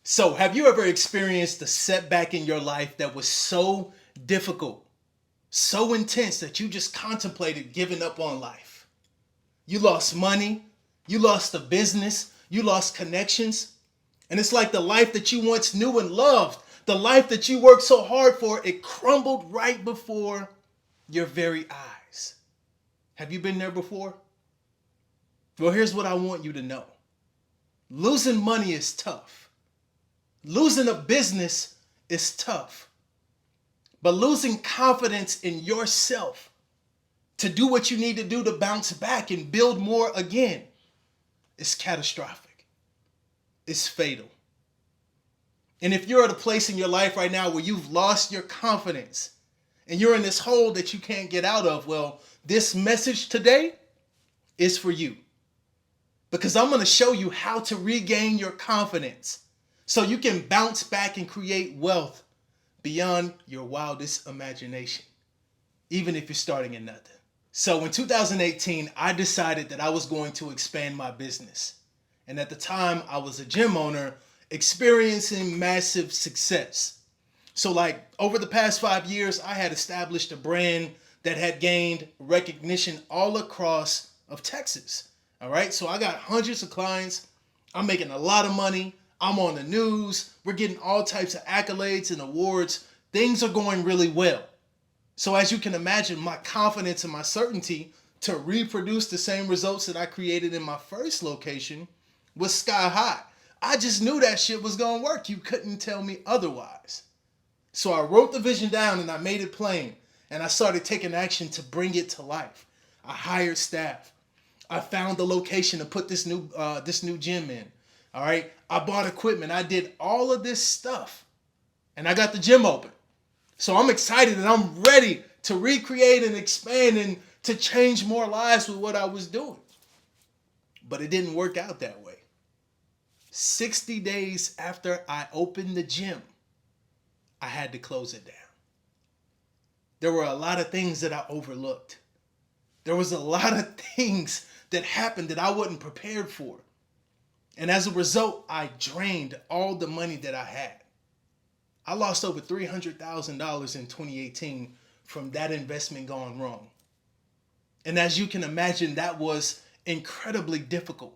So, have you ever experienced a setback in your life that was so difficult, so intense that you just contemplated giving up on life? You lost money, you lost a business, you lost connections, and it's like the life that you once knew and loved, the life that you worked so hard for, it crumbled right before your very eyes. Have you been there before? Well, here's what I want you to know. Losing money is tough. Losing a business is tough. But losing confidence in yourself to do what you need to do to bounce back and build more again is catastrophic. It's fatal. And if you're at a place in your life right now where you've lost your confidence and you're in this hole that you can't get out of, well, this message today is for you. Because I'm going to show you how to regain your confidence so you can bounce back and create wealth beyond your wildest imagination, even if you're starting at nothing. So in 2018, I decided that I was going to expand my business. And at the time, I was a gym owner experiencing massive success. So like over the past 5 years, I had established a brand that had gained recognition all across of Texas. All right, so I got hundreds of clients. I'm making a lot of money. I'm on the news. We're getting all types of accolades and awards. Things are going really well. So as you can imagine, my confidence and my certainty to reproduce the same results that I created in my first location was sky high. I just knew that shit was gonna work. You couldn't tell me otherwise. So I wrote the vision down and I made it plain. And I started taking action to bring it to life. I hired staff. I found the location to put this new gym in. All right. I bought equipment. I did all of this stuff. And I got the gym open. So I'm excited and I'm ready to recreate and expand and to change more lives with what I was doing. But it didn't work out that way. 60 days after I opened the gym, I had to close it down. There were a lot of things that I overlooked. There was a lot of things that happened that I wasn't prepared for. And as a result, I drained all the money that I had. I lost over $300,000 in 2018 from that investment gone wrong. And as you can imagine, that was incredibly difficult.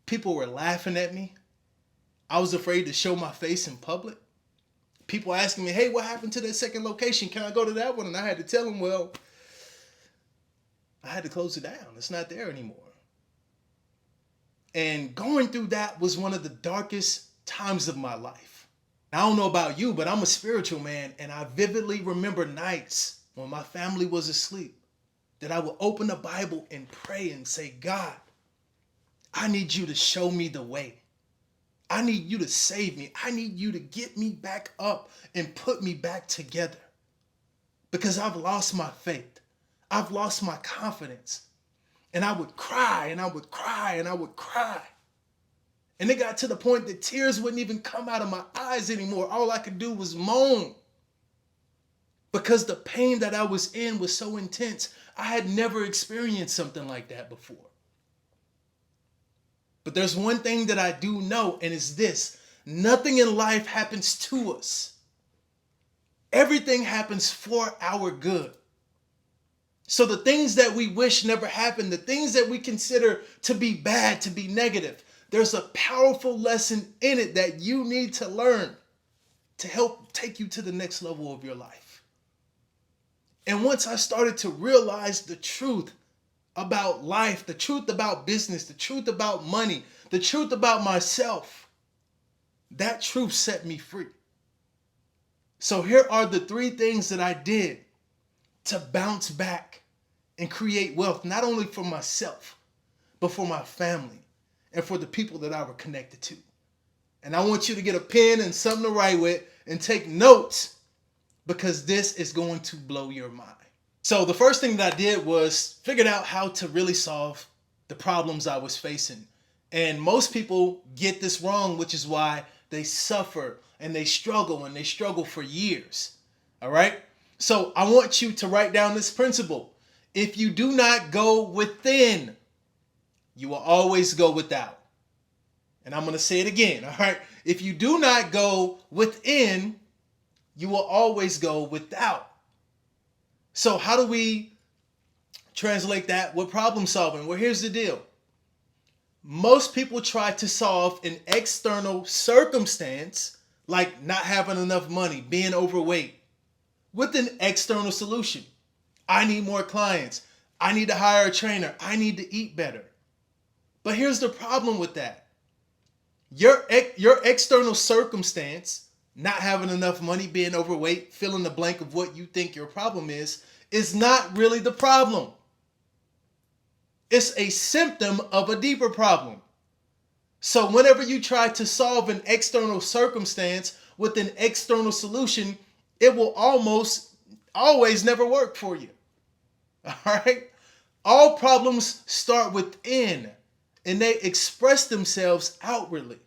People were laughing at me. I was afraid to show my face in public. People asking me, hey, what happened to that second location? Can I go to that one? And I had to tell them, well, I had to close it down. It's not there anymore. And going through that was one of the darkest times of my life. I don't know about you, but I'm a spiritual man, and I vividly remember nights when my family was asleep that I would open the Bible and pray and say, God, I need you to show me the way. I need you to save me. I need you to get me back up and put me back together because I've lost my faith. I've lost my confidence. And I would cry and I would cry and I would cry. And it got to the point that tears wouldn't even come out of my eyes anymore. All I could do was moan because the pain that I was in was so intense. I had never experienced something like that before. But there's one thing that I do know, and it's this: nothing in life happens to us. Everything happens for our good. So the things that we wish never happened, the things that we consider to be bad, to be negative, there's a powerful lesson in it that you need to learn to help take you to the next level of your life. And once I started to realize the truth about life, the truth about business, the truth about money, the truth about myself, that truth set me free. So here are the 3 things that I did to bounce back and create wealth, not only for myself, but for my family and for the people that I were connected to. And I want you to get a pen and something to write with and take notes because this is going to blow your mind. So the first thing that I did was figured out how to really solve the problems I was facing. And most people get this wrong, which is why they suffer and they struggle for years. All right? So I want you to write down this principle. If you do not go within, you will always go without. And I'm going to say it again. All right? If you do not go within, you will always go without. So how do we translate that with problem solving? Well, here's the deal. Most people try to solve an external circumstance, like not having enough money, being overweight, with an external solution. I need more clients. I need to hire a trainer. I need to eat better. But here's the problem with that. Your external circumstance, not having enough money, being overweight, fill in the blank of what you think your problem is not really the problem. It's a symptom of a deeper problem. So whenever you try to solve an external circumstance with an external solution, it will almost always never work for you. All right? All problems start within and they express themselves outwardly.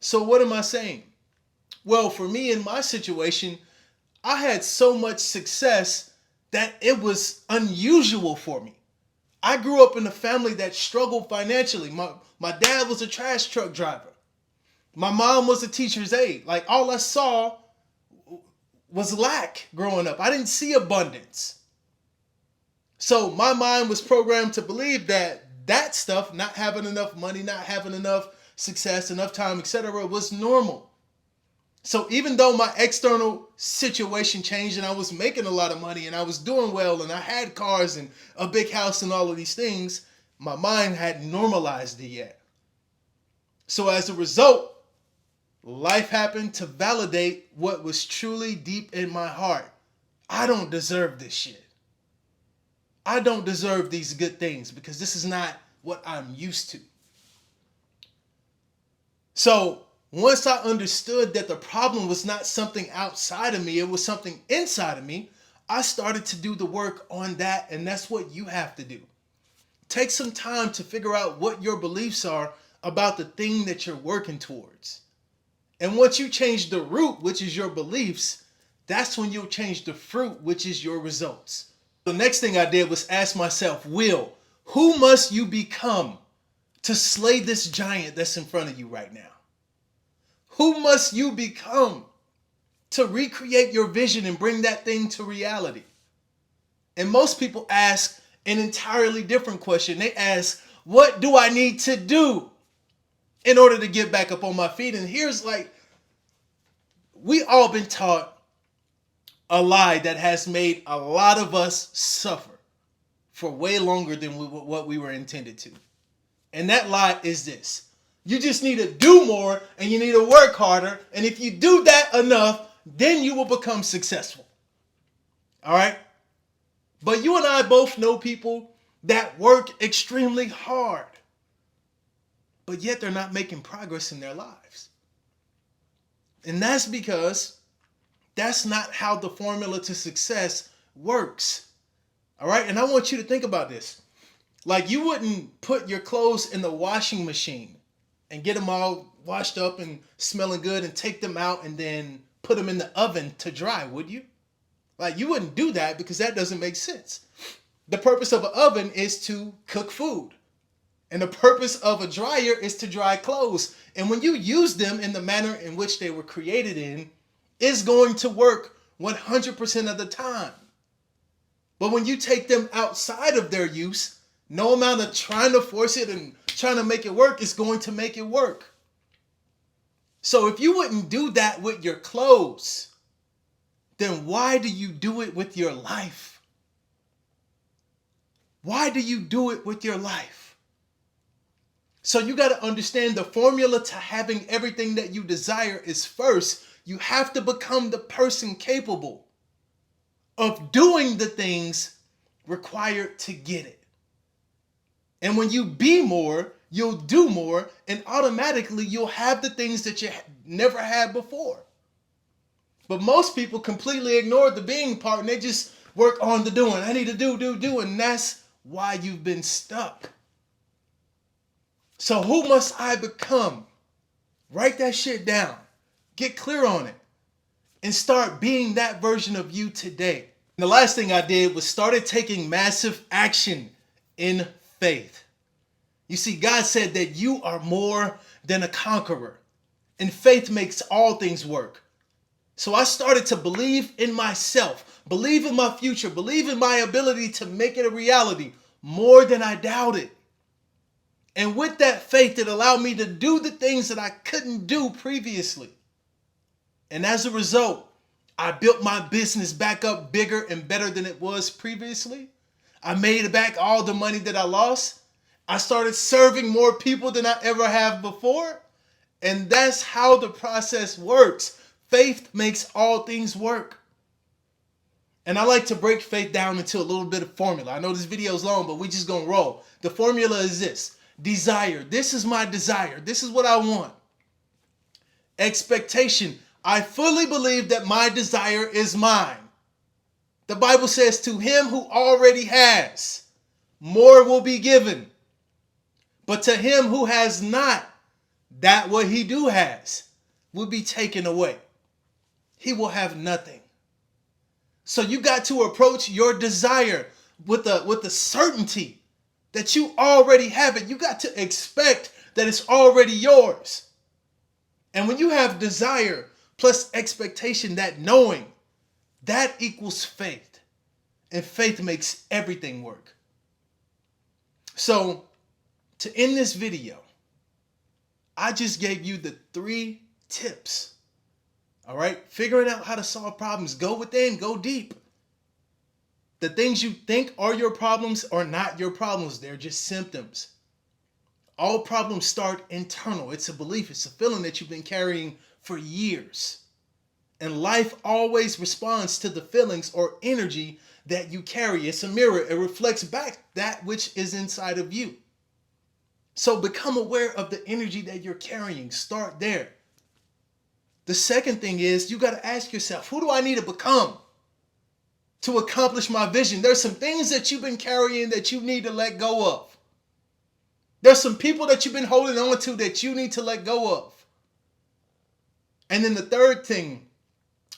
So what am I saying? Well, for me in my situation, I had so much success that it was unusual for me. I grew up in a family that struggled financially. My dad was a trash truck driver. My mom was a teacher's aide. Like all I saw was lack growing up. I didn't see abundance. So my mind was programmed to believe that stuff, not having enough money, not having enough success, enough time, etc., was normal. So even though my external situation changed and I was making a lot of money and I was doing well and I had cars and a big house and all of these things, my mind hadn't normalized it yet. So as a result, life happened to validate what was truly deep in my heart. I don't deserve this shit. I don't deserve these good things because this is not what I'm used to. So once I understood that the problem was not something outside of me, it was something inside of me, I started to do the work on that, and that's what you have to do. Take some time to figure out what your beliefs are about the thing that you're working towards. And once you change the root, which is your beliefs, that's when you'll change the fruit, which is your results. The next thing I did was ask myself, Will, who must you become to slay this giant that's in front of you right now? Who must you become to recreate your vision and bring that thing to reality? And most people ask an entirely different question. They ask, what do I need to do in order to get back up on my feet? And here's we all been taught a lie that has made a lot of us suffer for way longer than what we were intended to. And that lie is this. You just need to do more and you need to work harder. And if you do that enough, then you will become successful. All right? But you and I both know people that work extremely hard, but yet they're not making progress in their lives. And that's because that's not how the formula to success works. All right? And I want you to think about this. Like you wouldn't put your clothes in the washing machine and get them all washed up and smelling good and take them out and then put them in the oven to dry, would you? Like you wouldn't do that because that doesn't make sense. The purpose of an oven is to cook food. And the purpose of a dryer is to dry clothes. And when you use them in the manner in which they were created in, it's going to work 100% of the time. But when you take them outside of their use, no amount of trying to force it and trying to make it work is going to make it work. So if you wouldn't do that with your clothes, then why do you do it with your life? Why do you do it with your life? So you got to understand the formula to having everything that you desire is first, you have to become the person capable of doing the things required to get it. And when you be more, you'll do more, and automatically you'll have the things that you never had before. But most people completely ignore the being part and they just work on the doing. I need to do, and that's why you've been stuck. So who must I become? Write that shit down. Get clear on it. And start being that version of you today. And the last thing I did was started taking massive action in faith. You see, God said that you are more than a conqueror. And faith makes all things work. So I started to believe in myself, believe in my future, believe in my ability to make it a reality more than I doubted. And with that faith, it allowed me to do the things that I couldn't do previously. And as a result, I built my business back up bigger and better than it was previously. I made back all the money that I lost. I started serving more people than I ever have before. And that's how the process works. Faith makes all things work. And I like to break faith down into a little bit of formula. I know this video is long, but we just gonna roll. The formula is this. Desire. This is my desire. This is what I want. Expectation. I fully believe that my desire is mine. The Bible says, to him who already has, more will be given. But to him who has not, that what he do has will be taken away. He will have nothing. So you got to approach your desire with the certainty that you already have it. You got to expect that it's already yours. And when you have desire plus expectation, that knowing, that equals faith. And faith makes everything work. So to end this video, I just gave you the 3 tips. All right? Figuring out how to solve problems. Go within, go deep. The things you think are your problems are not your problems. They're just symptoms. All problems start internal. It's a belief. It's a feeling that you've been carrying for years. And life always responds to the feelings or energy that you carry. It's a mirror. It reflects back that which is inside of you. So become aware of the energy that you're carrying. Start there. The second thing is you got to ask yourself, who do I need to become to accomplish my vision? There's some things that you've been carrying that you need to let go of. There's some people that you've been holding on to that you need to let go of. And then the third thing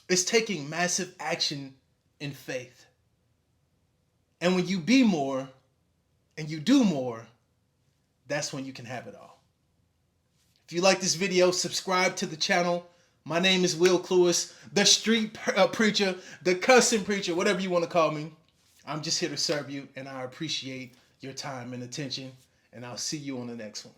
is taking massive action in faith. And when you be more and you do more, that's when you can have it all. If you like this video, subscribe to the channel. My name is Will Cluis, the street preacher, the cussing preacher, whatever you want to call me. I'm just here to serve you, and I appreciate your time and attention, and I'll see you on the next one.